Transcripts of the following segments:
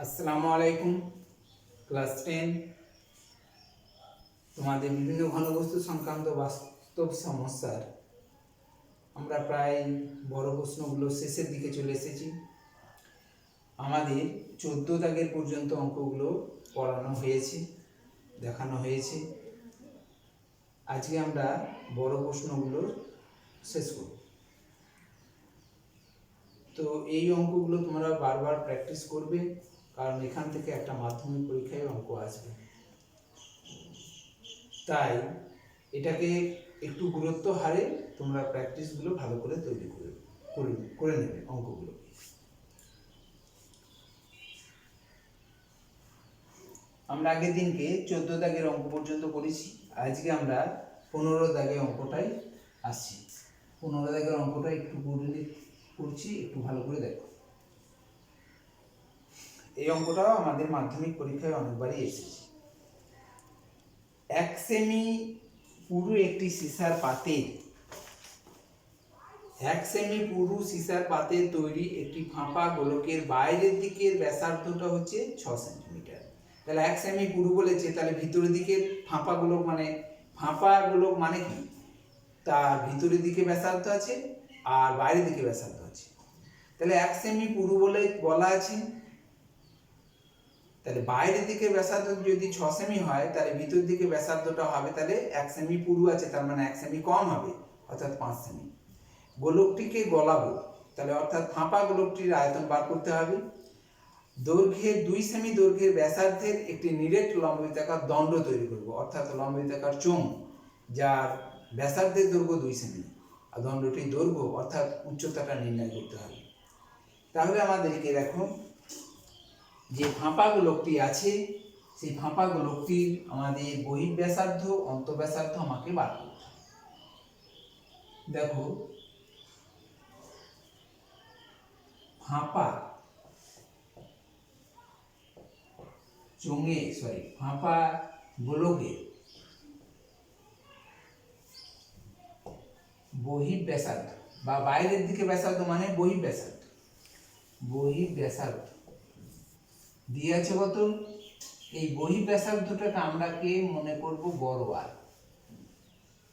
আসসালামু আলাইকুম। ক্লাস 10 তোমাদের বিভিন্ন ঘনবস্তু সংক্রান্ত বাস্তব সমস্যার আমরা প্রায় বড় প্রশ্নগুলো শেষের দিকে চলে এসেছি। আমাদের 14 দাগের পর্যন্ত অঙ্কগুলো পড়ানো হয়েছে, দেখানো হয়েছে। আজকে আমরা বড় প্রশ্নগুলো শেষ করব। তো এই অঙ্কগুলো তোমরা বারবার প্র্যাকটিস করবে, কারণ এখান থেকে একটা মাধ্যমিক পরীক্ষায় অঙ্ক আসবে। তাই এটাকে একটু গুরুত্ব হারে তোমরা প্র্যাকটিসগুলো ভালো করে তৈরি করে নেবে অঙ্কগুলো। আমরা আগের দিনকে 14 দাগের অঙ্ক পর্যন্ত করেছি, আজকে আমরা 15 দাগের অঙ্কটাই আসছি। 15 দাগের অঙ্কটা একটু করছি, একটু ভালো করে দেখো। এই অঙ্কটাও আমাদের মাধ্যমিক পরীক্ষায় অনেকবারই এসেছে। 1 সেমি পুরু একটি সীসার পাতের 1 সেমি পুরু সীসার পাতের তৈরি একটি ফাঁপা গোলকের বাইরের দিকের ব্যাসার্ধটা হচ্ছে 6 সেন্টিমিটার। তাহলে 1 সেমি পুরু বলেছে, তাহলে ভিতরের দিকের ফাঁপা গোলক মানে কি? তার ভিতরের দিকে ব্যাসার্ধ আছে আর বাইরের দিকে ব্যাসার্ধ আছে। তাহলে 1 সেমি পুরু বলা আছে, তাহলে বাইরের দিকে ব্যাসার্ধ যদি 6 সেমি হয়, তাহলে ভিতরের দিকে ব্যাসার্ধটা হবে, তাহলে 1 সেমি পুরু আছে, তার মানে 1 সেমি কম হবে, অর্থাৎ 5 সেমি। গোলকটিকে গলাবো, তাহলে অর্থাৎ ফাঁপা গোলকটির আয়তন বার করতে হবে। দৈর্ঘ্যের 2 সেমি দৈর্ঘ্যের ব্যাসার্ধের একটি নিরেট লম্ববৃত্তাকার দণ্ড তৈরি করব, অর্থাৎ লম্ববৃত্তাকার চোঙ যার ব্যাসার্ধের দৈর্ঘ্য 2 সেমি আর দণ্ডটির দৈর্ঘ্য অর্থাৎ উচ্চতাটা নির্ণয় করতে হবে। তাহলে আমাদেরকে দেখো, যে ফাঁপা গোলকটি আছে সেই ফাঁপা গোলকটির আমাদের বহিঃব্যাসার্ধ অন্তঃব্যাসার্ধ আমাকে বার করতে হবে। দেখো, ফাঁপা গোলকের বহিঃব্যাসার্ধ বা বাইরের দিকে ব্যাসার্ধ মানে বহিঃব্যাসার্ধ দিয়ে আছে কত? এই বহিঃব্যাসার্ধটাকে আমরা মনে করব বড় আর।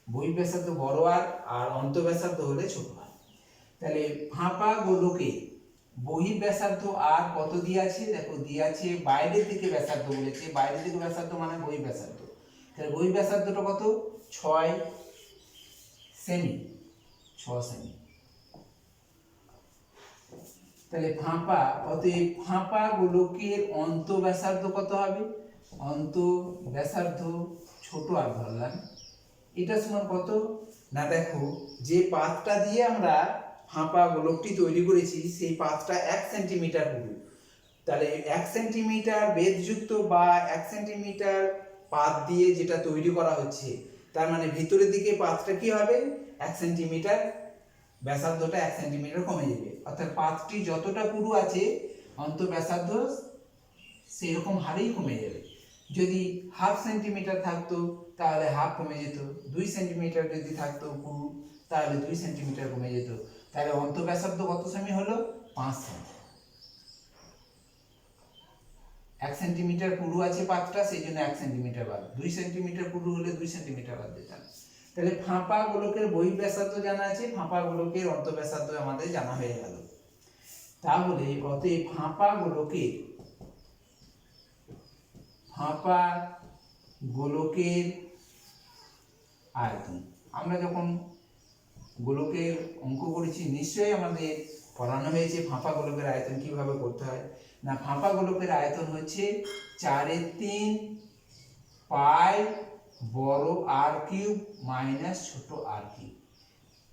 বহিঃব্যাসার্ধ বড় আর, আর অন্তঃব্যাসার্ধ হলে ছোট আর। তাহলে ফাঁপা গোলকের বহিঃব্যাসার্ধ আর কত দিয়ে আছে? দেখো, দিয়ে আছে বাইরের দিকে ব্যাসার্ধ বলেছে, বাইরের দিকে ব্যাসার্ধ মানে বহিঃব্যাসার্ধ। তাহলে বহিঃব্যাসার্ধটা কত? 6 সেমি। তাহলে অতএব ফাঁপা গোলকের অন্তঃব্যাসার্ধ কত হবে? অন্তঃব্যাসার্ধ ছোট আর ধরলাম, এটা সমান কত না, দেখো, যে পাতটা দিয়ে আমরা ফাঁপা গোলকটি তৈরি করেছি সেই পাতটা 1 সেন্টিমিটার পুরু। তাহলে 1 সেন্টিমিটার বেধযুক্ত বা 1 সেন্টিমিটার পাত দিয়ে যেটা তৈরি করা হচ্ছে, তার মানে ভিতরের দিকে পাতটা কি হবে? 1 সেন্টিমিটার, ব্যাসার্ধটা 1 সেন্টিমিটার কমে যাবে, অর্থাৎ পাতটি যতটা পুরু আছে অন্তঃব্যাসার্ধ সেরকম হারেই কমে যাবে। যদি 1/2 সেন্টিমিটার থাকতো তাহলে হাফ কমে যেত, 2 সেন্টিমিটার যদি থাকতো পুরু তাহলে 2 সেন্টিমিটার কমে যেত। তাহলে অন্তঃব্যাসার্ধ কত সেমি হলো? 5 সেমি। 1 সেন্টিমিটার পুরু আছে পাতটা, সেই জন্য 1 সেন্টিমিটার বাদ। 2 সেন্টিমিটার পুরু হলে 2 সেন্টিমিটার বাদ দিতাম। তাহলে ফাঁপা গোলকের বহিঃব্যাসার্ধ জানা আছে, ফাঁপা গোলকের অন্তঃব্যাসার্ধ আমাদের জানা হয়ে গেল। তাহলে অতএব ফাঁপা গোলকের আয়তন, আমরা যখন গোলকের অঙ্ক করেছি নিশ্চয়ই আমাদের পড়ানো হয়েছে ফাঁপা গোলকের আয়তন কিভাবে করতে হয়। না, ফাঁপা গোলকের আয়তন হচ্ছে 4/3 পাই বড় আর কিউব মাইনাস ছোট আর কিউব।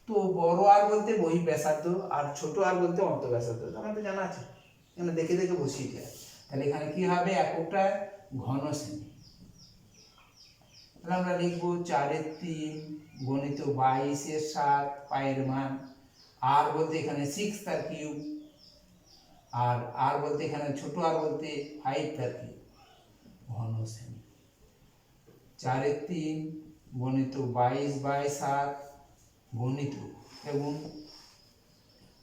তো বড় আর বলতে বহিঃব্যাসার্ধ আর ছোট আর বলতে অন্তঃব্যাসার্ধ, আমাদের জানা আছে, আমরা দেখে দেখে বসিয়ে দেয়। তাহলে এখানে কি হবে? এককটা ঘন সেমি। তাহলে আমরা লিখবো 4/3 গণিত 22/7 পায়ের মান। আর বলতে এখানে 6 তার কিউব, আর বলতে এখানে ছোট আর বলতে 5 তার কিউব, ঘন সেমি। 4/3 গণিত 22/7 গণিত, এবং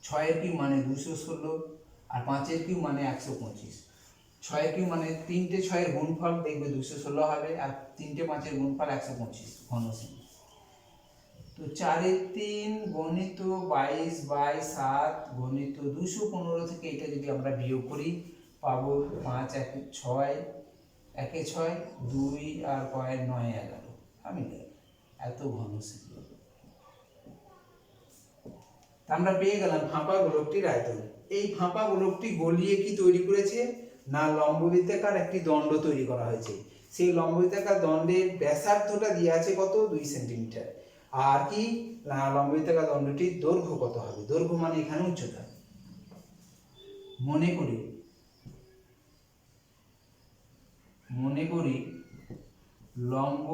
6 এর কিউব মানে 216 আর 5 এর কিউব মানে 125। 6 কিউ মানে 3টে 6-এর গুণফল দেখবে 216 হবে, আর 3টে 5-এর গুণফল 125 ঘন সেমি। তো 4/3 গণিত 22/7 গণিত 215 থেকে এটা যদি আমরা বিয়োগ করি পাবো 5 1 6 1 6 2 আর 5 9 11 আমি এত ঘন সেমি। আমরা পেয়ে গেলাম ফাঁপা গোলকটির আয়তন। এই ফাঁপা গোলকটি গলিয়ে কি তৈরি করেছে না লম্ববৃত্তাকার একটি দণ্ড তৈরি করা হয়েছে। সেই লম্ববৃত্তাকার দণ্ডের ব্যাসার্ধটা দিয়ে আছে কত 2 সেন্টিমিটার, আর কি না লম্ববৃত্তাকার দণ্ডটির দৈর্ঘ্য কত হবে, দৈর্ঘ্য মানে এখানে উচ্চতা। মনে করি লম্ব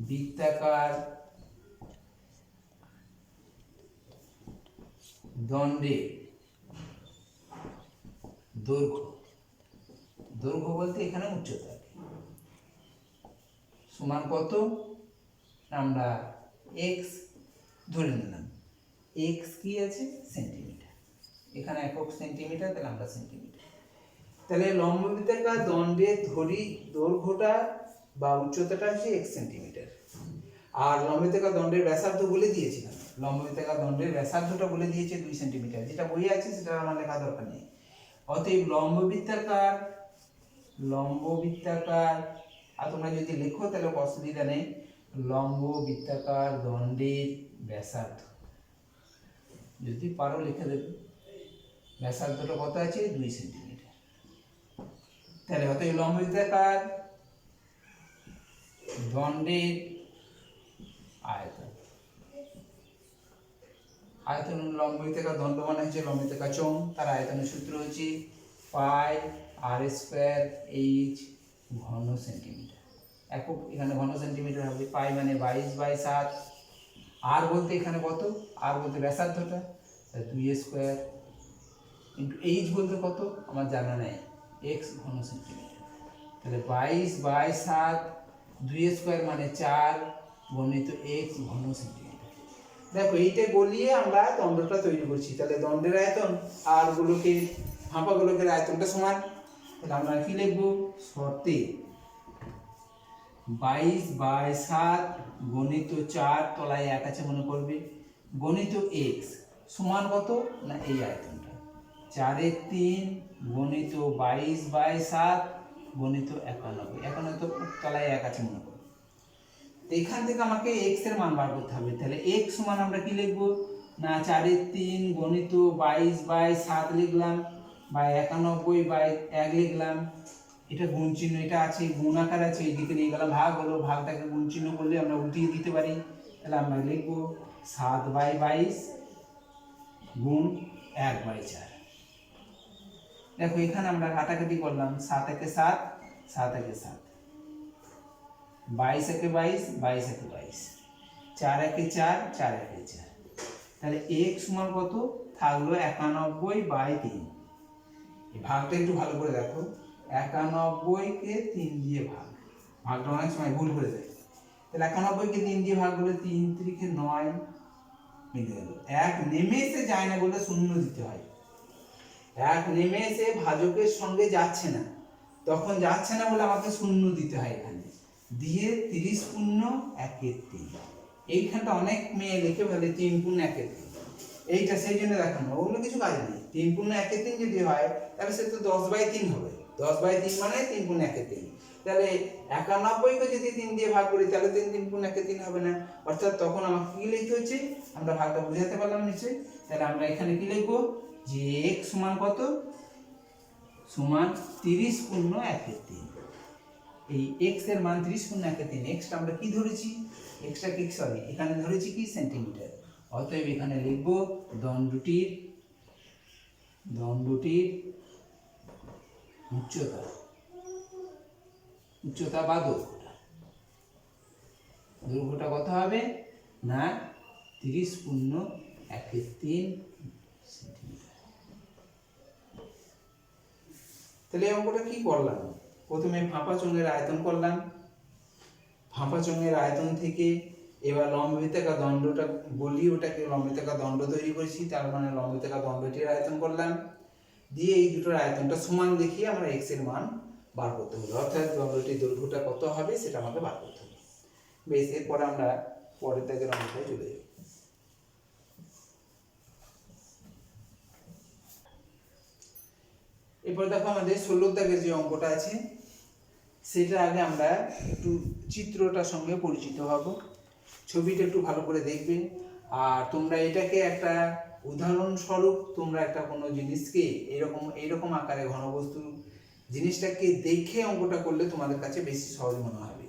বৃত্তাকার দণ্ডের দৈর্ঘ্য বলতে এখানে উচ্চতা সমান কত, আমরা x ধরে নিলাম। x কি আছে সেন্টিমিটার, এখানে একক সেন্টিমিটার, তাহলে আমরা সেন্টিমিটার। তাহলে লম্ববৃত্তাকার দণ্ডের দৈর্ঘ্যটা বা উচ্চতাটা হচ্ছে x সেন্টিমিটার, আর লম্ববৃত্তাকার দণ্ডের ব্যাসার্ধ বলে দিয়েছিলাম, লম্ববৃত্তাকার দণ্ডের ব্যাসার্ধটা বলে দিয়েছে 2 সেন্টিমিটার, যেটা বই আছে সেটা আমার লেখা দরকার নেই। অতএব লম্ববৃত্তাকার আর তোমরা যদি লেখো তাহলে অসুবিধা নেই, লম্ববৃত্তাকার দণ্ডের ব্যাসার্ধ যদি পারো লিখে দেবে, ব্যাসার্ধটা কত আছে 2 সেন্টিমিটার। তাহলে অতএব লম্ববৃত্তাকার দণ্ডের আয়তন লম্ববৃত্তাকার দণ্ড মানে হচ্ছে লম্ববৃত্তাকার চোঙ, তার আয়তনের সূত্র হচ্ছে পাই r স্কয়ার h ঘন সেন্টিমিটার। একক এখানে ঘন সেন্টিমিটার হবে, পাই মানে 22/7, আর বলতে এখানে কত, আর বলতে ব্যাসার্ধটা 2 স্কয়ার ইন্টু h বলতে কত আমার জানা নেই, x ঘন সেন্টিমিটার। তাহলে 22/7 2 স্কয়ার মানে 4 গণিত x ঘন সেন্টিমিটার। দেখো এইটা গলিয়ে আমরা দণ্ডটা তৈরি করছি, তাহলে দণ্ডের আয়তন আর গোলকের ফাঁপা গোলকের আয়তনটা সমান। তাহলে আমরা কি লিখবো, শর্তে 22/7 গণিত 4 তলায় 1 আছে মনে করবে, গণিত x সমান কত না এই আয়তনটা 4/3 গণিত 22/7 গণিত 91 তো তলায় 1 আছে মনে করবে। এখান থেকে আমাকে x এর মান বার করতে হবে, তাহলে x সমান আমরা কি লিখব না 4/3 গণিত 22/7 লিখলাম বা 91/1 লিখলাম, এটা গুণ চিহ্ন এটা আছে, গুণ আকার আছে, এইদিকে নিয়ে গেলাম ভাগ হলো, ভাগটাকে গুণ চিহ্ন করলে আমরা উল্টিয়ে দিতে পারি, তাহলে আমরা লিখব 7/22 গুণ 1/4। দেখো এখানে আমরা কাটাকাটি করলাম, 7 একে 7 7 একে 7, 22 একে 22 22 একে 22, 4 একে 4 4 একে 4, তাহলে x সমান কত থাকলো 91/3। এই ভাগটা একটু ভালো করে দেখো, 91 কে 3 দিয়ে ভাগটা অনেক সময় ভুল করে দেয়। তাহলে 91 কে 3 দিয়ে ভাগ করলে 3 3 9 মিলে গেল। 1 নেমে এসে যায় না বলে 0 দিতে হয়, 1 নেমে এসে ভাজকের সঙ্গে যাচ্ছে না, তখন যাচ্ছে না বলে আমাকে 0 দিতে হয়, এখানে দিয়ে 30 পূর্ণ 1/3। এইখানটা অনেক মেয়ে লিখে ফেলে 3 পূর্ণ 1/3, এইটা সেই জন্য দেখানো, ওগুলো কিছু কাজ নেই। 3 পূর্ণ 1/3 যদি হয় তাহলে সে তো 10/3 হবে, 10/3 মানে 3 পূর্ণ 1/3। তাহলে 91 কে যদি 3 দিয়ে ভাগ করি তাহলে 3 পূর্ণ 1/3 হবে না, অর্থাৎ তখন আমাকে কি লিখতে হচ্ছে, আমরা ভাগটা বুঝাতে পারলাম নিশ্চয়ই। তাহলে আমরা এখানে কি লিখবো যে x সমান কত, সমান 30 পূর্ণ 1/3। এই x এর মান 30 পূর্ণ 1/3, x টা আমরা কি ধরেছি, x টা কি সরি এখানে ধরেছি কি সেন্টিমিটার। অতএব এখানে লিখব দণ্ডটির উচ্চতা বা দৈর্ঘ্যটা কত হবে না 30 পূর্ণ 1/3 সেন্টিমিটার। তাহলে এই অঙ্কটা কি করলাম, প্রথমে ফাঁপা চোঙের আয়তন করলাম, ফাঁপা চোঙের আয়তন থেকে এবার লম্ববৃত্তাকার দণ্ডটা গলিয়ে ওটাকে লম্ববৃত্তাকার দণ্ড তৈরি করেছি, তার মানে লম্ববৃত্তাকার দণ্ডটির আয়তন করলাম। দিয়ে এই দুটোর আয়তনটা সমান দেখিয়ে আমরা এক্স এর মান বার করতে হবে, অর্থাৎ দণ্ডটির দৈর্ঘ্যটা কত হবে সেটা আমাকে বার করতে হবে। বেশ, এরপরে আমরা পরের দাগের অঙ্কটায় চলে যাব। এরপরে দেখো আমাদের 16 দাগের যে অঙ্কটা আছে সেটা আগে আমরা একটু চিত্রটার সঙ্গে পরিচিত হব। ছবিটা একটু ভালো করে দেখবে, আর তোমরা এটাকে একটা উদাহরণস্বরূপ তোমরা একটা কোনো জিনিসকে এইরকম আকারে ঘনবস্তু জিনিসটাকে দেখে অঙ্কটা করলে তোমাদের কাছে বেশি সহজ মনে হবে।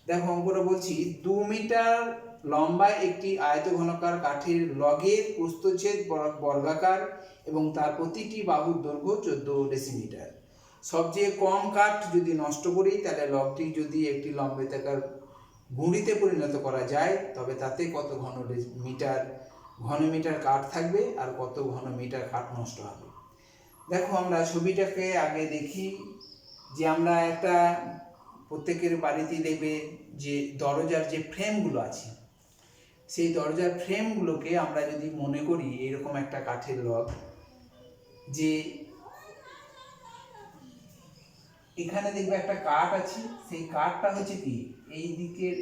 দেখো অঙ্কটা বলছি, 2 মিটার লম্বা একটি আয়তঘনকার কাঠের লগের প্রস্থচ্ছেদ বর্গাকার এবং তার প্রতিটি বাহুর দৈর্ঘ্য 14 ডেসিমিটার। সবচেয়ে কম কাঠ যদি নষ্ট করি তাহলে লগটি যদি একটি লম্বায়িতাকার গুঁড়িতে পরিণত করা যায় তবে তাতে কত ঘনমিটার কাঠ থাকবে আর কত ঘনমিটার কাঠ নষ্ট হবে। দেখো আমরা ছবিটাকে আগে দেখি যে আমরা একটা প্রত্যেকের বাড়িতেই দেখবে যে দরজার যে ফ্রেমগুলো আছে সেই দরজার ফ্রেমগুলোকে আমরা যদি মনে করি এরকম একটা কাঠের লগ, যে এখানে দেখবে একটা কাঠ আছে, সেই কাঠটা হচ্ছে কি এই দিকের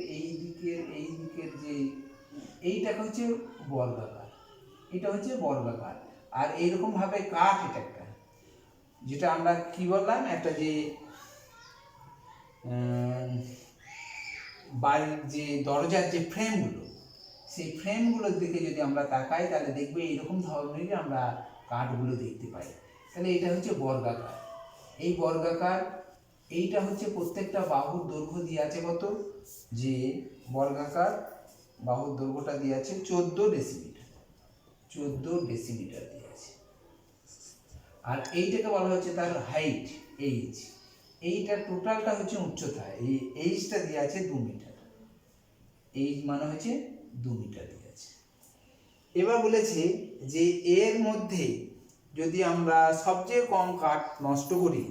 যে এইটাকে হচ্ছে বর্গাকার, এটা হচ্ছে বর্গাকার, আর এইরকম ভাবে কাঠ এটা একটা, যেটা আমরা কি বললাম একটা যে বাড়ির যে দরজার যে ফ্রেমগুলো সেই ফ্রেমগুলোর দিকে যদি আমরা তাকাই তাহলে দেখবে এইরকম ধরনেরই আমরা কাঠগুলো দেখতে পাই। তাহলে এটা হচ্ছে বর্গাকার, এই বর্গাকার এইটা হচ্ছে প্রত্যেকটা বাহুর দৈর্ঘ্য দিয়ে আছে কত, যে বর্গাকার বাহুর দৈর্ঘ্যটা দিয়ে আছে 14 ডেসিমিটার দিয়ে আছে। আর এইটাকে বলা হচ্ছে তার হাইট, এইচ, এইটার টোটালটা হচ্ছে উচ্চতা, এই এইচটা দিয়ে আছে 2 মিটার, এইচ মানে হচ্ছে 2 মিটার দিয়ে আছে। এবার বলেছে যে এর মধ্যে যদি আমরা সবচেয়ে কম কাঠ নষ্ট করি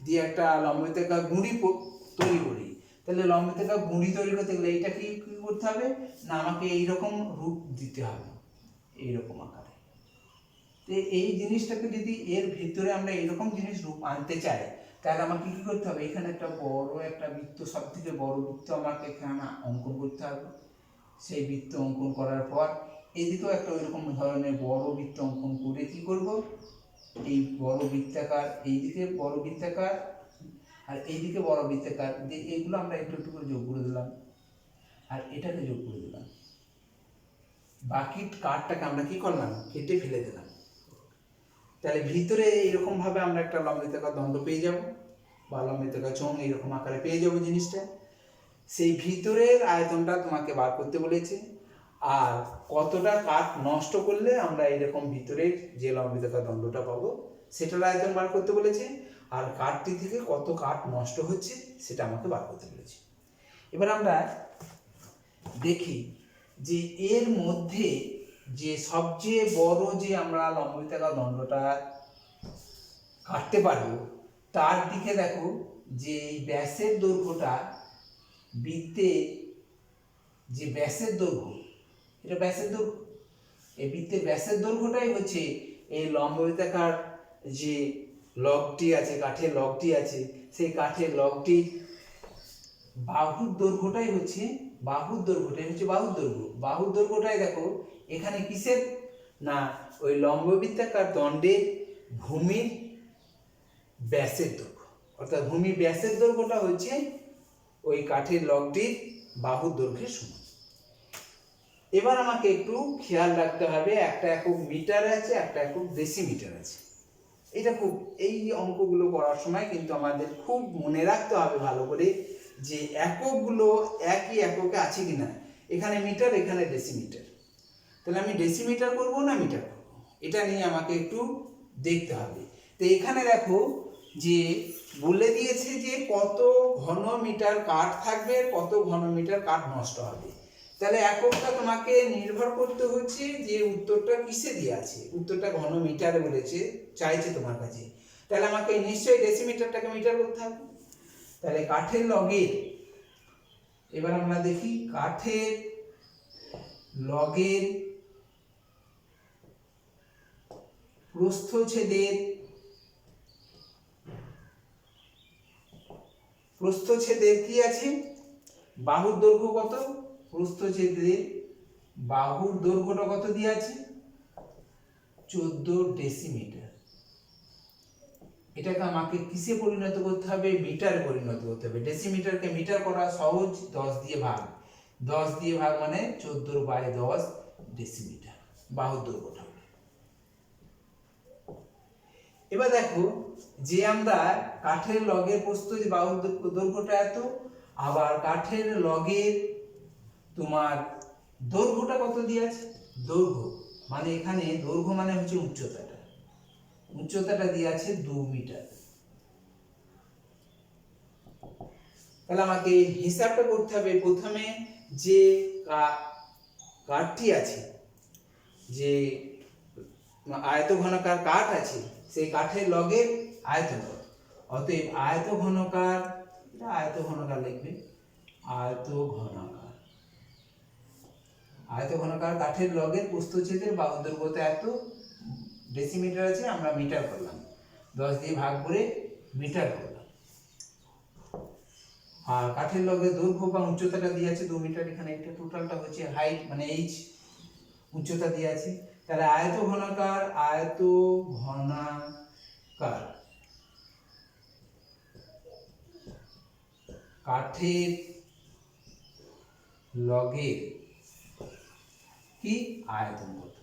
দিয়ে একটা লম্বায়িতাকার গুঁড়ি তৈরি করি, তাহলে লম্বায়িতাকার গুঁড়ি তৈরি করতে গেলে এইটা কি করতে হবে না, আমাকে এইরকম রূপ দিতে হবে, এইরকম আকারে। তো এই জিনিসটাকে যদি এর ভিতরে আমরা এইরকম জিনিস রূপ আনতে চাই তাহলে আমাকে কি করতে হবে, এখানে একটা বড় একটা বৃত্ত, সব থেকে বড় বৃত্ত আমাকে এখানে অঙ্কন করতে হবে। সেই বৃত্ত অঙ্কন করার পর এদিকেও একটা ওইরকম ধরনের বড় বৃত্ত অঙ্কন করে কি করব, এই বড় বৃত্তাকার, এইদিকে বড় বৃত্তাকার আর এইদিকে বড় বৃত্তাকার, এইগুলো আমরা একটু একটু করে যোগ করে দিলাম আর এটাকে যোগ করে দিলাম, বাকি কাঠটাকে আমরা কি করলাম কেটে ফেলে দিলাম। তাহলে ভিতরে এইরকম ভাবে আমরা একটা লম্বায়িতাকার দণ্ড পেয়ে যাব বা লম্বায়িতাকার চোঙ এইরকম আকারে পেয়ে যাব জিনিসটা। সেই ভিতরের আয়তনটা তোমাকে বার করতে বলেছে, আর কতটা কাঠ নষ্ট করলে আমরা এরকম ভিতরের যে লম্বায়িতাকার দণ্ডটা পাবো সেটার আয়তন বার করতে বলেছে, আর কাঠটি থেকে কত কাঠ নষ্ট হচ্ছে সেটা আমাকে বার করতে বলেছে। এবার আমরা দেখি যে এর মধ্যে যে সবচেয়ে বড় যে আমরা লম্বায়িতাকার দণ্ডটা কাটতে পারবো তার দিকে দেখো যে ব্যাসের দৈর্ঘ্যটা, বৃত্তে যে ব্যাসের দৈর্ঘ্য, এটা ব্যাসের দৈর্ঘ্য, এই বৃত্তের ব্যাসের দৈর্ঘ্যটাই হচ্ছে এই লম্বায়িতাকার যে লগটি আছে, কাঠের লগটি আছে, সেই কাঠের লগটির বাহুর দৈর্ঘ্যটাই হচ্ছে বাহুর দৈর্ঘ্যটাই দেখো এখানে কিসের না ওই লম্ববৃত্তাকার দণ্ডের ভূমির ব্যাসের দৈর্ঘ্য, অর্থাৎ ভূমি ব্যাসের দৈর্ঘ্যটা হচ্ছে ওই কাঠের লগটির বাহুর দৈর্ঘ্যের সমান। এবার আমাকে একটু খেয়াল রাখতে হবে, একটা একক মিটার আছে, একটা একক ডেসিমিটার আছে। এটা খুব, এই অঙ্কগুলো করার সময় কিন্তু আমাদের খুব মনে রাখতে হবে ভালো করে যে এককগুলো একই এককে আছে কিনা। এখানে মিটার, এখানে ডেসিমিটার, তাহলে আমি ডেসিমিটার করব না মিটার করব, এটা নিয়ে আমাকে একটু দেখতে হবে। তো এখানে দেখো যে বলে দিয়েছে যে কত ঘন মিটার কাঠ থাকবে, কত ঘন মিটার কাঠ নষ্ট হবে। তাহলে এককটা তোমাকে নির্ভর করতে হচ্ছে যে উত্তরটা কিসে দিয়ে আছে, উত্তরটা ঘন মিটারে বলেছে চাইছে তোমার কাছে, তাহলে আমাকে নিশ্চয়ই ডেসিমিটারটাকে মিটার করতে হবে। তাহলে কাঠের লগের, এবার আমরা দেখি কাঠের লগের প্রস্থচ্ছেদের প্রস্থচ্ছেদের কি আছে, বাহুর দৈর্ঘ্য কত, প্রস্থচ্ছেদের বাহুর দৈর্ঘ্যটা কত দিয়ে আছে, 14 ডেসিমিটার। এটাকে আমাকে কিসে পরিণত করতে হবে, মিটারে পরিণত করতে হবে। ডেসিমিটারকে মিটার করা সহজ, 10 দিয়ে ভাগ, 10 দিয়ে ভাগ মানে 14/10 ডেসিমিটার বাহুর দৈর্ঘ্যটা। এবার দেখো যে আমরা কাঠের লগের প্রস্থ যে বাহুর দৈর্ঘ্যটা এত, আবার কাঠের লগের তোমার দৈর্ঘ্যটা কত দিয়ে আছে, দৈর্ঘ্য মানে এখানে দৈর্ঘ্য মানে হচ্ছে উচ্চতাটা, উচ্চতাটা দিয়ে আছে 2 মিটার। তাহলে আমাকে হিসাবটা করতে হবে। প্রথমে যে কাঠটি আছে, যে আয়তঘনকার কাঠ আছে, সেই কাঠের লগের আয়তন কত। অতএব আয়তঘনকার, এটা আয়তঘনকার লিখবে, আয়তঘনকার কাঠের লগের প্রস্থচ্ছেদের বাহুর দৈর্ঘ্য এত ডেসিমিটার আছে, আমরা মিটার করলাম, 10 দিয়ে ভাগ করে মিটার করলাম। আর কাঠের লগের দৈর্ঘ্য বা উচ্চতাটা দিয়ে আছে 2 মিটার। এখানে একটা টোটালটা হচ্ছে হাইট মানে এইচ, উচ্চতা দিয়ে আছে। তাহলে আয়তঘনকার কাঠের লগের কি আয়তন কত।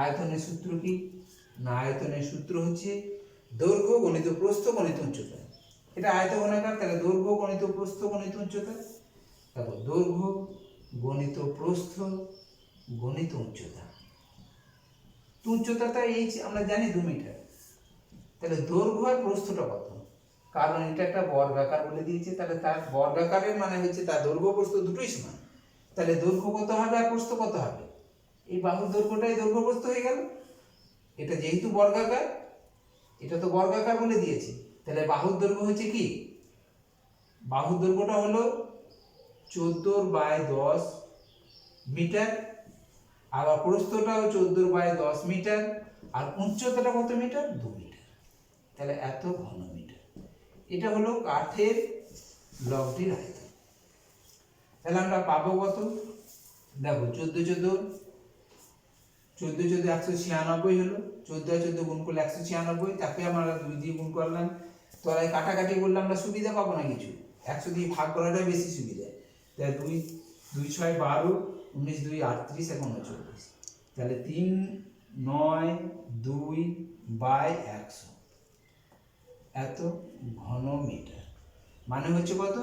আয়তনের সূত্র কি না, আয়তনের সূত্র হচ্ছে দৈর্ঘ্য গণিত প্রস্থ গণিত উচ্চতা। এটা আয়তঘনকার, তাহলে দৈর্ঘ্য গণিত প্রস্থ গণিত উচ্চতা, তারপর দৈর্ঘ্য গণিত প্রস্থ গণিত উচ্চতা। উচ্চতাটা এই আমরা জানি 2 মিটার, তাহলে দৈর্ঘ্য আর প্রস্থটা কত, কারণ এটা একটা বর্গাকার বলে দিয়েছে, তাহলে তার বর্গাকারের মানে হচ্ছে তার দৈর্ঘ্য প্রস্থ দুটোই সমান। তাহলে দৈর্ঘ্য কত হবে আর প্রস্থ কত হবে, এই বাহুর দৈর্ঘ্যটাই দৈর্ঘ্য প্রস্থ হয়ে গেল। এটা যেহেতু বর্গাকার, এটা তো বর্গাকার বলে দিয়েছে, তাহলে বাহুর দৈর্ঘ্য হচ্ছে কি, বাহুর দৈর্ঘ্যটা হলো 14/10 মিটার, আবার প্রস্থটাও 14/10 মিটার, আর উচ্চতাটা কত মিটার, 2 মিটার। তাহলে এত ঘন মিটার। এটা হলো কাঠের লগটির আয়তন। তাহলে আমরা পাবো কত, দেখো 14 196 হলো, 14 আর 14 গুণ করলে 196, তাকে আমরা 2 দিয়ে গুণ করলাম। তলায় কাটাকাটি করলে আমরা সুবিধা পাবো না কিছু, 100 দিয়ে ভাগ করাটাই বেশি সুবিধা। তাহলে 2 2 6 12, 19 2 38 এবং 39, তাহলে 392/100 এত ঘন মিটার, মানে হচ্ছে কত,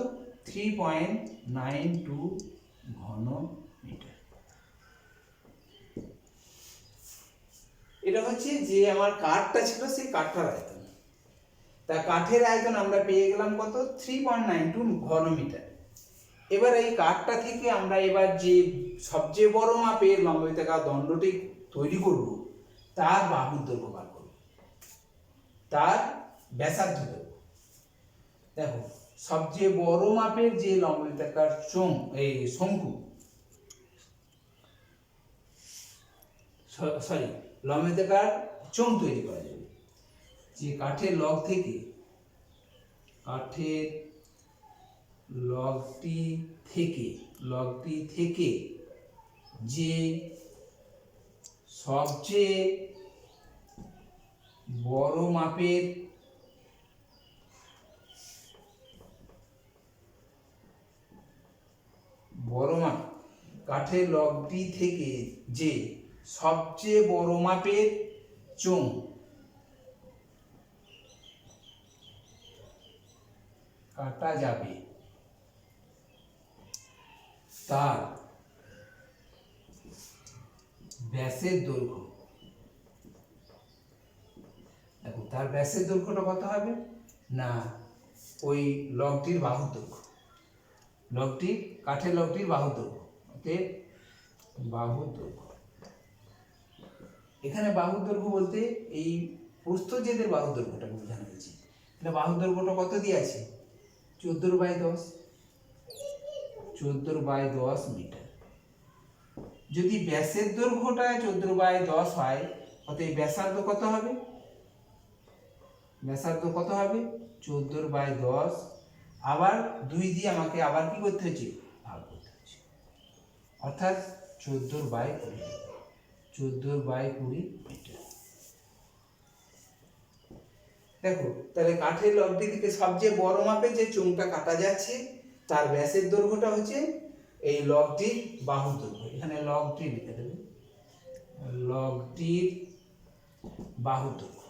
3.92 ঘন মিটার। এটা হচ্ছে যে আমার কাঠটা ছিল সেই কাঠটার আয়তন। তা কাঠের আয়তন আমরা পেয়ে গেলাম কত, 3.92 ঘন মিটার। এবার এই কাঠটা থেকে আমরা এবার যে সবচেয়ে বড় মাপের লম্বায়িতাকার দণ্ডটি তৈরি করব, তার বাহুর দৈর্ঘ্য বার করব, তার ব্যাসার্ধ দেব। দেখো সবচেয়ে বড় মাপের যে লম্বায়িতাকার শঙ্কু, লম্বায়িতাকার চোঙ তৈরি করা যাবে, যে কাঠের লগ থেকে, কাঠের লগটি থেকে যে সবচেয়ে বড় মাপের কাঠের লগটি থেকে যে সবচেয়ে বড় মাপের চোঙ কাটা যাবে, তার ব্যাসের দৈর্ঘ্য, দেখো তার ব্যাসের দৈর্ঘ্যটা কত হবে না, ওই লগটির বাহুর দৈর্ঘ্য, কাঠের লগটির বাহুর দৈর্ঘ্য, বাহুর দৈর্ঘ্য। এখানে বাহুর দৈর্ঘ্য বলতে এই প্রস্থচ্ছেদের বাহুর দৈর্ঘ্যটাকে বোঝানো হয়েছে। তাহলে বাহুর দৈর্ঘ্যটা কত দিয়ে আছে, 14/10 মিটার। যদি ব্যাসের দৈর্ঘ্যটা 14/10 হয়, অতএব ব্যাসার্ধ কত হবে ব্যাসার্ধ কত হবে 14/10, আবার 2 দিয়ে আমাকে আবার কি করতে হচ্ছে ভাগ করতে হচ্ছে, অর্থাৎ 14/20, 14/20 মিটার। দেখো তাহলে কাঠের লগটি থেকে সবচেয়ে বড় মাপে যে চোঙটা কাটা যাচ্ছে তার ব্যাসের দৈর্ঘ্যটা হচ্ছে এই লগটির বাহু দৈর্ঘ্য। এখানে লগটি লিখে দেবে, লগটির বাহু দৈর্ঘ্য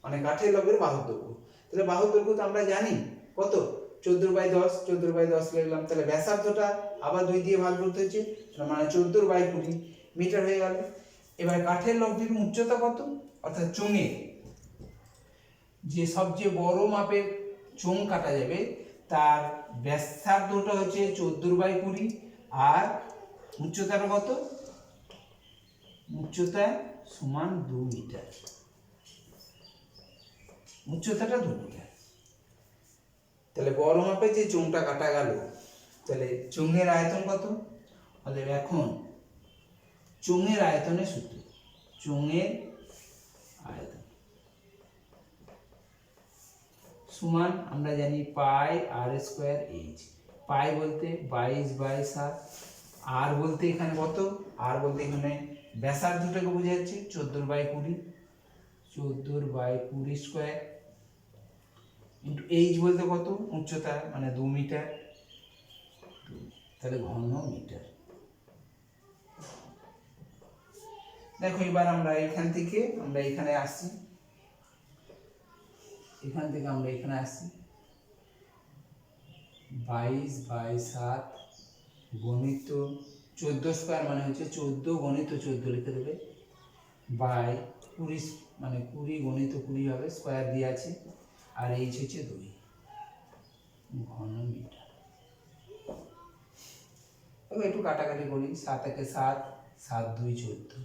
মানে কাঠের লগের বাহু দৈর্ঘ্য। তাহলে বাহু দৈর্ঘ্য তো আমরা জানি কত 14/10, 14/10 লিখলাম। তাহলে ব্যাসার্ধটা আবার 2 দিয়ে ভাগ করতে হচ্ছে, মানে 14/20 মিটার হয়ে গেল। এবার কাঠের লগটির উচ্চতা কত, অর্থাৎ চোঙের যে সবচেয়ে বড় মাপের চোঙ কাটা যাবে তার ব্যাসার্ধটা হচ্ছে 14/20 আর উচ্চতাটা কত, উচ্চতা সমান 2 মিটার, উচ্চতাটা 2 মিটার। তাহলে বড় মাপে যে চোঙটা কাটা গেল তাহলে চোঙের আয়তন কত, অতএব এখন চোঙের আয়তনের সূত্র, চোঙের আয়তন সমান আমরা জানি পাই r²h। পাই বলতে 22/7, আর বলতে এখানে কত, আর বলতে এখানে ব্যাসার্ধটাকে বোঝা যাচ্ছে 14/20, 14/20² ইন্টু এইচ বলতে কত উচ্চতা মানে 2 মিটার, তাহলে ঘন মিটার। দেখো এবার আমরা এখান থেকে আমরা এখানে আসি, এখান থেকে আমরা এখানে আসি 22/7 গণিত 14² মানে হচ্ছে 14 গণিত 14 লিখে দেবে, বাই 20 মানে 20 গণিত 20 হবে, স্কয়ার দিয়ে আছে, আর এইচ হচ্ছে 2 ঘন মিটার। একটু কাটাকাটি করি, 7 × 7, 7 × 2 14,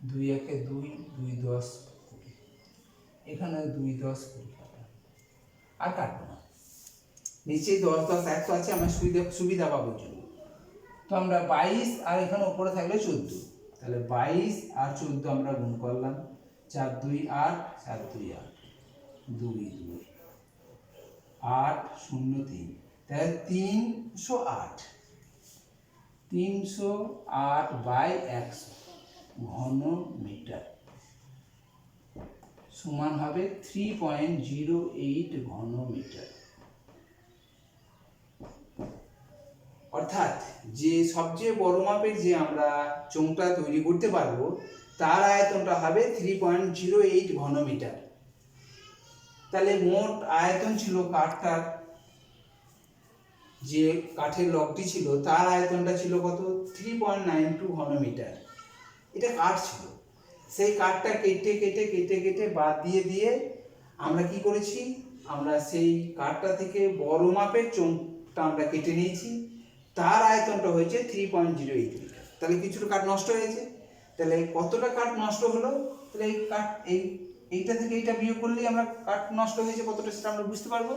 2 × 1 2, 2 × 10 20, এখানে 2 × 10 20 কাটা, আর কাটবো না, নিচেই 10 10 100 আছে আমার সুবিধা পাবোর জন্য। তো আমরা 22 আর এখানে উপরে থাকলে 14, তাহলে 22 আর 14 আমরা গুণ করলাম, 4 × 2 8, 4 × 2 8, 2 2 8 0 3, তাহলে 308, 308/100 ঘন মিটার সমান হবে 3.08 ঘন মিটার। অর্থাৎ যে সবচেয়ে বড় মাপের যে আমরা চোঙটা তৈরি করতে পারবো তার আয়তনটা হবে 3.08 ঘন মিটার। তাহলে মোট আয়তন ছিল কাঠটার, যে কাঠের লগটি ছিল তার আয়তনটা ছিল কত 3.92 ঘন মিটার। এটা কাঠ ছিল, সেই কাঠটা কেটে কেটে কেটে কেটে বাদ দিয়ে দিয়ে আমরা কি করেছি, আমরা সেই কাঠটা থেকে বড় মাপের চোঙটা আমরা কেটে নিয়েছি, তার আয়তনটা হয়েছে 3.08 মিটার। তাহলে কিছুটা কাঠ নষ্ট হয়েছে, তাহলে কতটা কাঠ নষ্ট হলো, তাহলে এই কাঠ এইটা থেকে এইটা বিয়োগ করলেই আমরা কাঠ নষ্ট হয়েছে কতটা সেটা আমরা বুঝতে পারবো।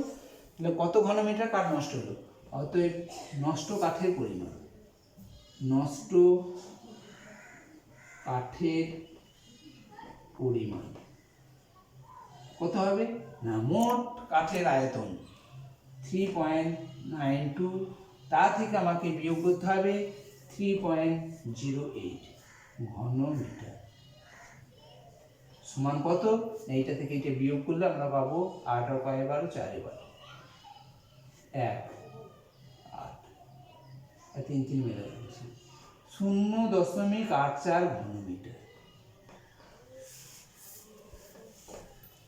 তাহলে কত ঘন মিটার কাঠ নষ্ট হলো, অতএব নষ্ট কাঠের পরিমাণ, নষ্ট কাঠের পরিমাণ কত হবে না, মোট কাঠের আয়তন 3.92, তা থেকে আমাকে বিয়োগ করতে হবে 3.08 ঘন মিটার সমান কত, এইটা থেকে এটা বিয়োগ করলে আমরা পাবো 8 আর 5 12 4 12 1 8 আর 3 3 মিলে যাচ্ছে 0.84 ঘন মিটার।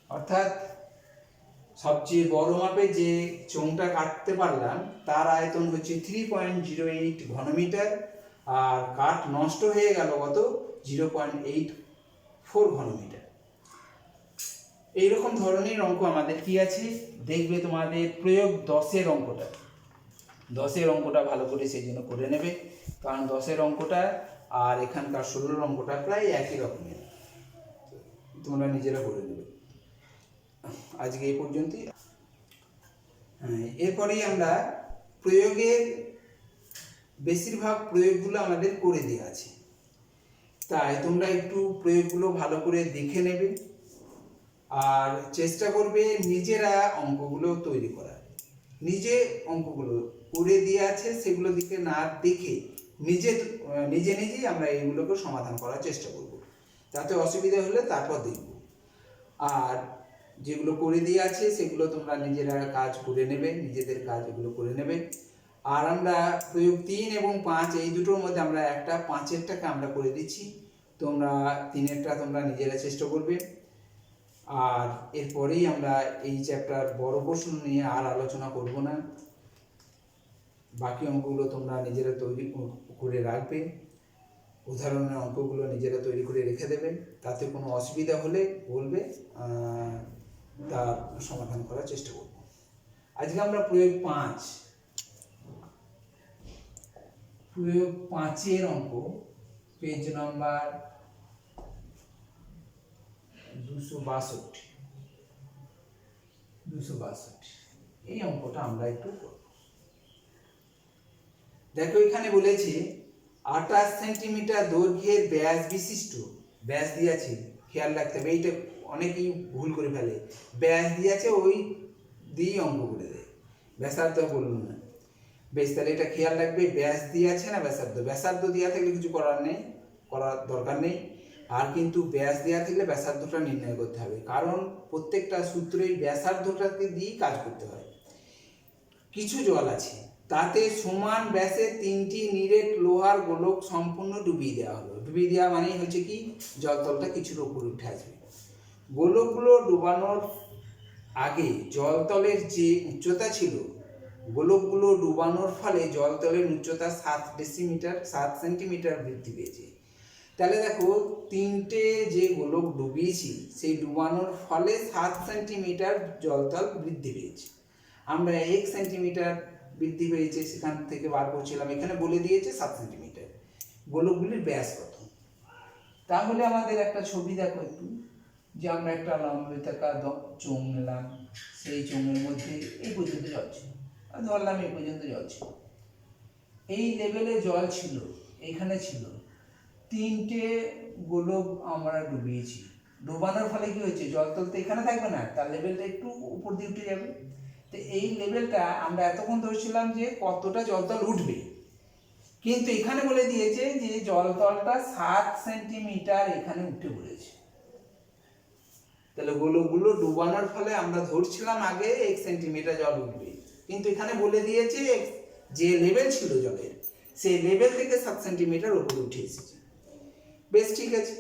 অর্থাৎ সবচেয়ে বড় মাপে যে চোঙটা কাটতে পারলাম তার আয়তন হচ্ছে 3.08 ঘন মিটার, আর কাঠ নষ্ট হয়ে গেল কত 0.84 ঘন মিটার। এইরকম ধরনের অঙ্ক আমাদের কি আছে দেখবে, তোমাদের প্রয়োগ 10-এর অঙ্কটা, 10-এর অঙ্কটা ভালো করে সেই জন্য করে নেবে, কারণ 10-এর অঙ্কটা আর এখানকার 16-এর অঙ্কটা প্রায় একই রকমের, তোমরা নিজেরা করে নেবে। আজকে এই পর্যন্তই। এরপরেই আমরা প্রয়োগের বেশিরভাগ প্রয়োগগুলো আমাদের করে দেওয়া আছে, তাই তোমরা একটু প্রয়োগগুলো ভালো করে দেখে নেবে আর চেষ্টা করবে নিজেরা অঙ্কগুলো তৈরি করার। নিজে অঙ্কগুলো করে দিয়ে আছে সেগুলো দিকে না দেখে নিজে নিজেই আমরা এইগুলোকে সমাধান করার চেষ্টা করব। তাতে অসুবিধা হলে তারপর দেখব। আর যেগুলো করে দিয়ে আছে সেগুলো তোমরা নিজেরা কাজ করে নেবে, নিজেদের কাজ এগুলো করে নেবে। আর আমরা প্রয়োগ 3 এবং 5 এই দুটোর মধ্যে আমরা একটা 5-এরটাকে আমরা করে দিচ্ছি, তোমরা 3-এরটা তোমরা নিজেরা চেষ্টা করবে। আর এরপরেই আমরা এই চ্যাপ্টার বড় প্রশ্ন নিয়ে আর আলোচনা করব না। বাকি অঙ্কগুলো তোমরা নিজেরা তৈরি করে রাখবে, উদাহরণের অঙ্কগুলো নিজেরা তৈরি করে রেখে দেবে। তাতে কোনো অসুবিধা হলে বলবে, তার সমাধান করার চেষ্টা করব। আজকে আমরা প্রয়োগ 5-এর অঙ্ক, পেজ নাম্বার 262 এই অঙ্কটা আমরা একটু করব। দেখো এখানে বলেছে 28 সেন্টিমিটার দৈর্ঘ্যের ব্যাস বিশিষ্ট, ব্যাস দিয়েছে, খেয়াল রাখতে হবে, এইটা অনেকেই ভুল করে ফেলে, ব্যাস দিয়েছে ওই দিয়েই অঙ্ক করে দেয়, ব্যাসার্ধ বলুন না। বেশ, তাহলে এটা খেয়াল রাখবে, ব্যাস দিয়েছে না ব্যাসার্ধ। ব্যাসার্ধ দেওয়া থাকলে কিছু করার দরকার নেই। আর কিন্তু ব্যাস দেওয়া থাকলে ব্যাসার্ধটা নির্ণয় করতে হবে, কারণ প্রত্যেকটা সূত্রেই ব্যাসার্ধটাকে দিয়েই কাজ করতে হয়। কিছু জল আছে, তাতে সমান ব্যাসে 3টি নিরেট লোহার গোলক সম্পূর্ণ ডুবিয়ে দেওয়া হলো। ডুবিয়ে দেওয়া মানেই হচ্ছে কি, জলতলটা কিছুর উপর উঠে আসবে। গোলকগুলো ডুবানোর আগে জলতলের যে উচ্চতা ছিল, গোলকগুলো ডুবানোর ফলে জলতলের উচ্চতা 7 সেন্টিমিটার বৃদ্ধি পেয়েছে। তাহলে দেখো, 3টে যে গোলক ডুবিয়েছি সেই ডুবানোর ফলে 7 সেন্টিমিটার জলতল বৃদ্ধি পেয়েছে। আমরা 1 সেন্টিমিটার বৃদ্ধি পেয়েছে সেখান থেকে বার করছিলাম, এখানে বলে দিয়েছে 7 সেন্টিমিটার। গোলকগুলির ব্যাস কত? তাহলে আমাদের একটা ছবি দেখো একটু, যে আমরা একটা লম্বিতাকার চোঙ নিলাম, সেই চোঙের মধ্যে এই পর্যন্ত জল ছিল, ধরলাম এই পর্যন্ত জল ছিল, এই লেভেলে জল ছিল, এখানে ছিল 3টে গোলক আমরা ডুবিয়েছি। ডুবানোর ফলে কি হয়েছে, জলতল তো এখানে থাকবে না, তার লেভেলটা একটু উপর দিয়ে উঠে যাবে। তো এই লেভেলটা আমরা এতক্ষণ ধরছিলাম যে কতটা জলতল উঠবে, কিন্তু এখানে বলে দিয়েছে যে জলতলটা 7 সেন্টিমিটার এখানে উঠে পড়েছে। তাহলে গোলকগুলো ডুবানোর ফলে আমরা ধরছিলাম আগে 1 সেন্টিমিটার জল উঠবে, কিন্তু এখানে বলে দিয়েছে যে লেভেল ছিল জলের, সেই লেভেল থেকে 7 সেন্টিমিটার উপরে উঠে এসেছে। বেশ, ঠিক আছে।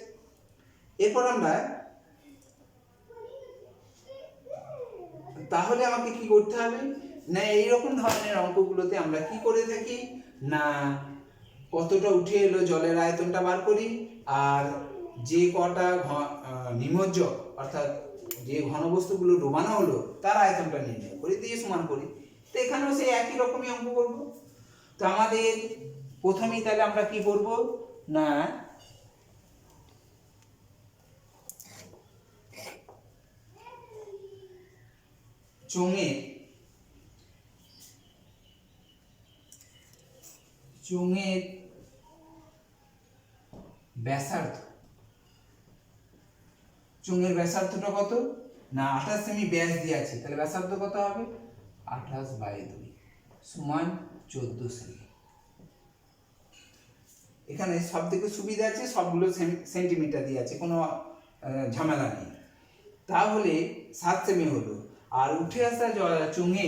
এরপর আমরা তাহলে আমাকে কি করতে হবে না, এইরকম ধরনের অঙ্কগুলোতে আমরা কি করে থাকি না, কতটা উঠে এলো জলের আয়তনটা বার করি, আর যে কটা নিমজ্জক অর্থাৎ যে ঘনবস্তুগুলো ডোবানো হলো তার আয়তনটা নির্ণয় করি, দিয়ে সমান করি। তো এখানেও সেই একই রকমই অঙ্ক করব। তো আমাদের প্রথমেই তাহলে আমরা কি করব না, চোঙের ব্যাসার্ধ, চোঙের ব্যাসার্ধটা কত না 28 সেমি ব্যাস দিয়ে আছে, তাহলে ব্যাসার্ধ কত হবে 28/2 সমান 14 সেমি। এখানে সব থেকে সুবিধা আছে, সবগুলো সেন্টিমিটার দিয়ে আছে, কোনো ঝামেলা নেই। তাহলে 7 সেমি হলো। আর উঠে আসা চোঙে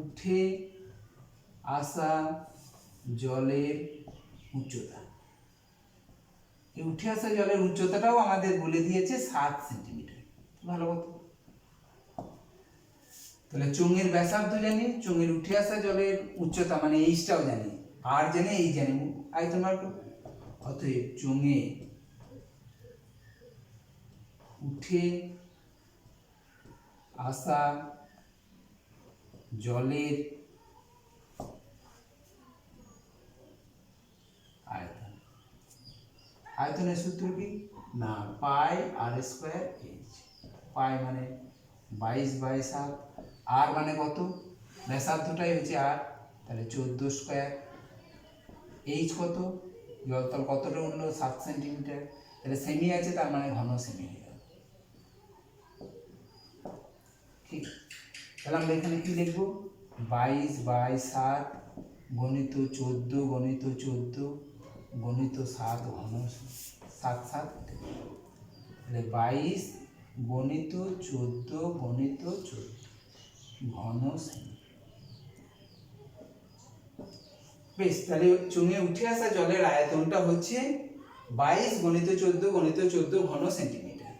উঠে আসা জলের উচ্চতা, এই উঠে আসা জলের উচ্চতাটাও আমাদের বলে দিয়েছে 7 সেন্টিমিটার। ভালো কথা। তাহলে চোঙের ব্যাসার্ধ জানি, চোঙের উঠে আসা জলের উচ্চতা মানে এইটাও জানি, আর জানি এই জানি, আয়তন বার করব। অতএব চোঙে উঠে আসা জলের আয়তন, আয়তনের সূত্র কি না পাই r²h। পাই মানে 22/7, আর মানে কত, ব্যাসার্ধটাই হচ্ছে আর, তাহলে 14²। এইচ কত, জলতল কতটা উঠলো 7 সেন্টিমিটার, তাহলে সেমি আছে তার মানে ঘন সেমি হয়ে গেল। ঠিক, তাহলে আমরা এখানে কি লিখবো, 22/7 গণিত 14 গণিত 14 গণিত 7 ঘন 7 7, তাহলে 22 গণিত 14 গণিত 14 ঘন সেমি। বেশ, তাহলে চুঙে উঠে আসা জলের আয়তনটা হচ্ছে 22 গণিত 14 গণিত 14 ঘন সেন্টিমিটার।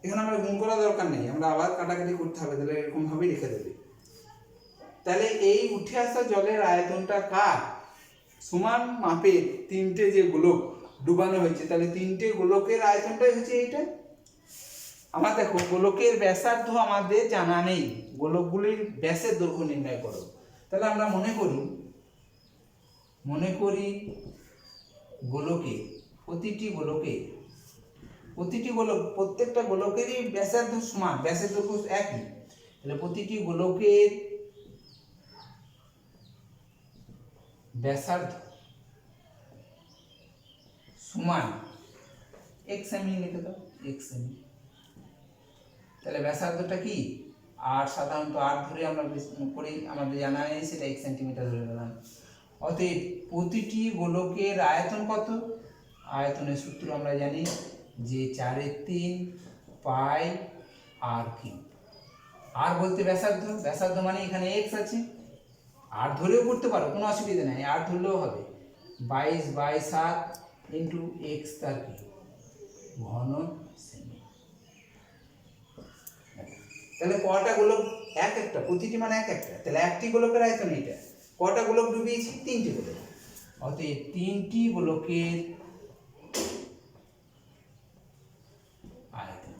এখানে আমরা গুণ করা দরকার নেই, আমরা আবার কাটাকাটি করতে হবে, তাহলে এরকম ভাবেই লিখে দেবে। তাহলে এই উঠে আসা জলের আয়তনটা কার, সমান মাপের তিনটে যে গোলক ডুবানো হয়েছে, তাহলে তিনটে গোলকের আয়তনটাই হচ্ছে এইটা। আমার দেখো গোলকের ব্যাসার্ধ আমাদের জানা নেই, গোলকগুলির ব্যাসের দৈর্ঘ্য নির্ণয় করো। তাহলে আমরা মনে করি গোলকে, প্রতিটি গোলক প্রত্যেকটা গোলকেরই ব্যাসার্ধ সমান, ব্যাসের দৈর্ঘ্য একই। তাহলে প্রতিটি গোলকের ব্যাসার্ধ সমান x সেমি, লিখে দাও x সেমি। তাহলে ব্যাসার্ধটা কি, আর সাধারণত 8 ধরে আমরা করি, আমাদের জানা নেই, সেটা 1 সেন্টিমিটার ধরে নিলাম। অতএব প্রতিটি গোলকের আয়তন কত, আয়তনের সূত্র আমরা জানি যে 4/3 পাই আর কিউব। আর বলতে ব্যাসার্ধ মানে এখানে x আছে, আর ধরেও করতে পারো, কোনো অসুবিধা নেই, আর ধরলেও হবে। 22/7 ইন্টু x তার কিউব ঘন সেমি। তাহলে কটা গোলক, এক একটা, প্রতিটি মানে এক একটা, তাহলে একটি গোলকের আয়তন এটা। কটা গোলক ডুবিয়েছি, 3টি গোলক। অতএব 3টি গোলকের আয়তন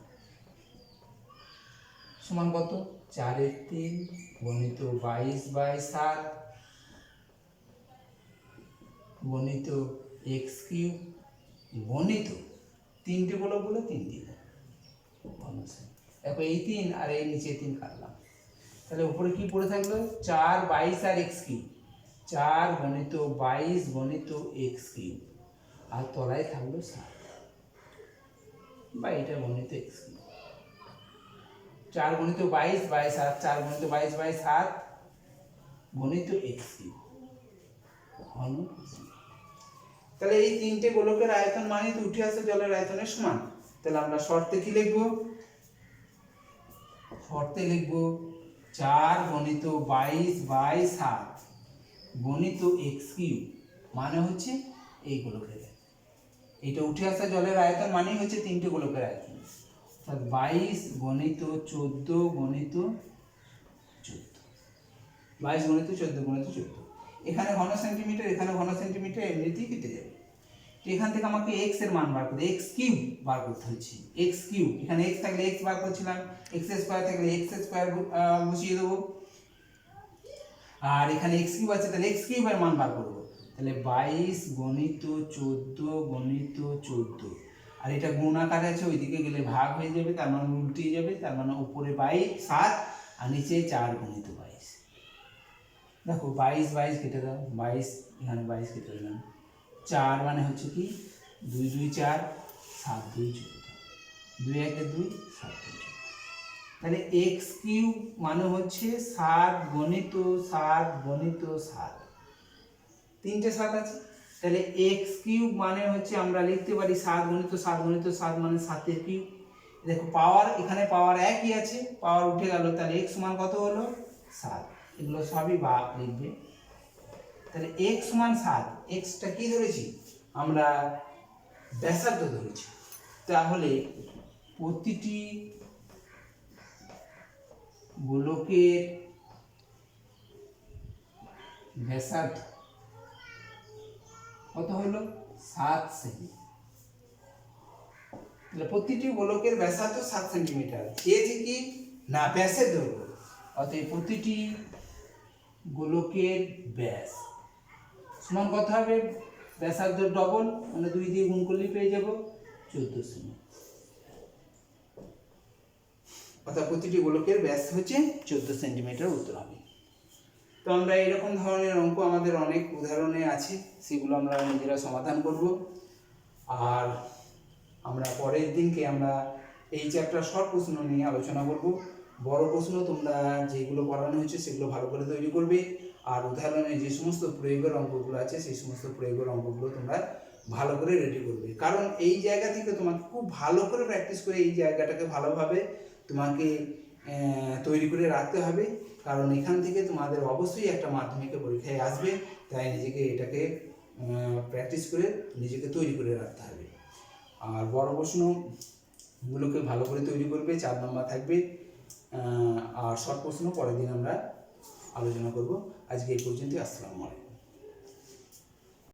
সমান কত, 4/3 গণিত 22/7 গণিত x কিউব গণিত 3টে গোলক বলে 3টি ঘন সেমি। দেখো এই 3 আর এই নিচে 3 কাটলাম, তাহলে উপরে কি পড়ে থাকলো, 4 22 আর x কিউব, 4 গণিত 22 গণিত x কিউব, আর তলায় থাকলো 7 বা এটা গণিত x কিউব। 4 গণিত 22/7, 4 গণিত 22/7 গণিত x কিউব ঘন। তাহলে এই তিনটে গোলকের আয়তন মানে তো উঠে আসা জলের আয়তনের সমান। তাহলে আমরা শর্তে কি লিখবো, শর্তে লিখবো 4 গণিত 22/7 গণিত x কিউব মানে হচ্ছে এই গোলকের, এটা উঠে আসা জলের আয়তন মানে হচ্ছে তিনটে গোলকের আয়তন, অর্থাৎ 22 গণিত 14 গণিত 14, 22 গণিত 14 গণিত 14। এখানে ঘন সেন্টিমিটার, এখানে ঘন সেন্টিমিটার, এমনিতেই কেটে যাবে। এখান থেকে আমাকে x এর মান বার করতে, x কিউব বার করতে হচ্ছে, x কিউব, এখানে x থাকলে x বার করছিলাম, x স্কয়ার থাকলে x স্কয়ার বসিয়ে দেবো, আর এখানে x কিউব আছে, তাহলে x কিউবের মান বার করব। তাহলে 22 গণিত 14 গণিত 14, আর এটা গুণ আকারে আছে, ওইদিকে গেলে ভাগ হয়ে যাবে, তার মানে উল্টে যাবে, তার মানে উপরে 7 আর নিচে 4 গণিত 22। দেখো 22 কেটে দাও, 22 এখানে 22 কেটে দিলাম, 4 মানে হচ্ছে কি 2 2 4, 7 2 14, 2 1 2, 7 2 14। তাহলে x কিউব মানে হচ্ছে 7 গণিত 7 গণিত 7, তিনটে 7 আছে, তাহলে x কিউব মানে হচ্ছে আমরা লিখতে পারি 7 গণিত 7 গণিত 7 মানে 7 এর কিউব। দেখো পাওয়ার, এখানে পাওয়ার একই আছে, পাওয়ার উঠে গেল, তাহলে x সমান কত হলো 7, এগুলো সবই বা লিখবে। তাহলে x সমান 7, xটা কি ধরেছি আমরা, ব্যাসার্ধ ধরেছি। তাহলে প্রতিটি গোলকের ব্যাসার্ধ কত হলো 7 সেমি। তাহলে প্রতিটি গোলকের ব্যাসার্ধ 7 সেন্টিমিটার, চেয়েছে কি না ব্যাসের দৈর্ঘ্য, অতএব প্রতিটি গোলকের ব্যাস সমান কত হবে, ব্যাসার্ধ ডবল, মানে 2 দিয়ে গুণ করলে পেয়ে যাব 14 সেমি। অর্থাৎ প্রতিটি গোলকের ব্যাস হচ্ছে 14 সেন্টিমিটার উত্তর হবে। তো আমরা এরকম ধরনের অঙ্ক আমাদের অনেক উদাহরণে আছে, সেগুলো আমরা নিজেরা সমাধান করব। আর আমরা পরের দিনকে আমরা এই চ্যাপ্টার শর্ট প্রশ্ন নিয়ে আলোচনা করব। বড় প্রশ্ন তোমরা যেগুলো পড়ানো হয়েছে সেগুলো ভালো করে তৈরি করবে, আর উদাহরণে যে সমস্ত প্রয়োগের অঙ্কগুলো আছে সেই সমস্ত প্রয়োগের অঙ্কগুলো তোমরা ভালো করে রেডি করবে। কারণ এই জায়গা থেকে তোমাকে খুব ভালো করে প্র্যাকটিস করে এই জায়গাটাকে ভালোভাবে তোমাকে তৈরি করে রাখতে হবে, কারণ এখান থেকে তোমাদের অবশ্যই একটা মাধ্যমিকের পরীক্ষায় আসবে। তাই নিজেকে এটাকে প্র্যাকটিস করে নিজেকে তৈরি করে রাখতে হবে। আর বড় প্রশ্নগুলোকে ভালো করে তৈরি করবে, 4 নম্বর থাকবে। আর শর্ট প্রশ্ন পরের দিন আমরা আলোচনা করব। আজকে এই পর্যন্তই। আসসালামু আলাইকুম।